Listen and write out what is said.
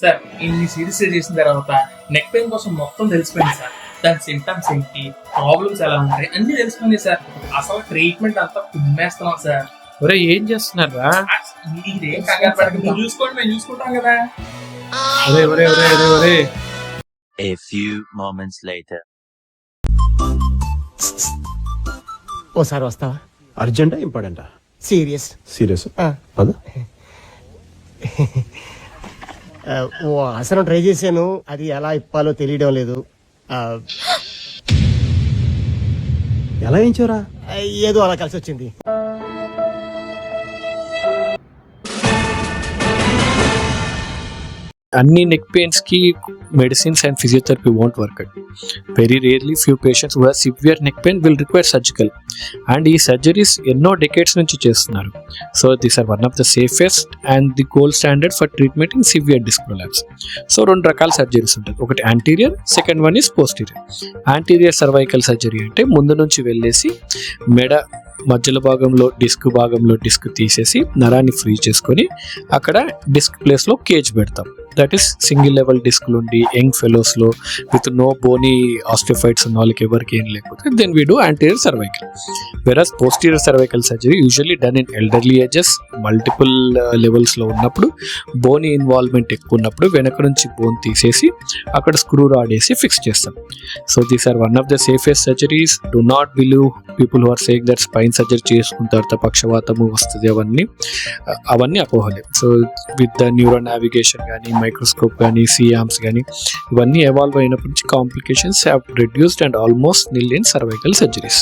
Sir ఇన్ని series చేసిన తర్వాత నెక్ పెయిన్ కోసం మొత్తం తెలిసిపోయింది సార్. దాని సింటమ్స్ ఏంటి, ప్రాబ్లమ్స్ ఎలా ఉంటాయి అన్ని తెలిసిపోయినాయి సార్. అసలు ట్రీట్మెంట్ అంతా కుమ్మేస్తున్నాం సార్. ఒరే ఏం చేస్తున్నారా? మీరేం కంగారు పడకండి, మీరు చూసుకోండి, మేము చూసుకుంటాం కదా. ఒరే ఒరే ఒరే ఒరే ఒరే A few moments later. ఓసారి వస్తావా? అర్జెంటా ఇంపార్టెంటా? సీరియస్. సీరియస్ పద. ఓ ఆసనం ట్రై చేశాను, అది ఎలా ఇప్పాలో తెలియడం లేదు. ఎలా ఏంచోరా? ఏదో అలా కలిసి వచ్చింది. అన్ని నెక్ పెయిన్స్ కి medicines and physiotherapy won't work. Very rarely few patients who have severe neck pain will require surgical, and ఈ సర్జరీస్ ఎన్నో డెకేడ్స్ నుంచి చేస్తున్నారు. So these are one of the safest and the gold standard for treatment in severe disc prolapse. So రెండు రకాల surgeries ఉంటాయి, ఒకటి anterior, second one is posterior. Anterior cervical surgery అంటే ముందు నుంచి వెళ్ళేసి మెడ మధ్యలో భాగంలో డిస్క్ తీసేసి నరాన్ని ఫ్రీ చేసుకొని అక్కడ డిస్క్ ప్లేస్లో కేజ్ పెడతాం. దట్ ఈస్ సింగిల్ లెవెల్ డిస్క్లు ఉండి యంగ్ ఫెలోస్లో విత్ నో బోనీ ఆస్టియోఫైట్స్ ఉన్న వాళ్ళకి ఎవరికి ఏం లేకపోతే then we do anterior cervical. Versus posterior cervical surgery usually done in elderly ages, multiple లెవెల్స్లో ఉన్నప్పుడు, బోనీ ఇన్వాల్వ్మెంట్ ఎక్కువ ఉన్నప్పుడు వెనక నుంచి బోన్ తీసేసి అక్కడ స్క్రూ రాడ్ వేసి ఫిక్స్ చేస్తాం. So these are one of the safest surgeries. Do not believe people who are saying that spine surgery చేసుకున్న తర్వాత పక్షవాతము వస్తుంది, అవన్నీ అపోహలే. So with the neuro navigation కానీ, మైక్రోస్కోప్ కానీ, సిఆర్మ్స్ కానీ ఇవన్నీ ఎవాల్వ్ అయినప్పటి నుంచి complications have reduced and almost nil in cervical surgeries.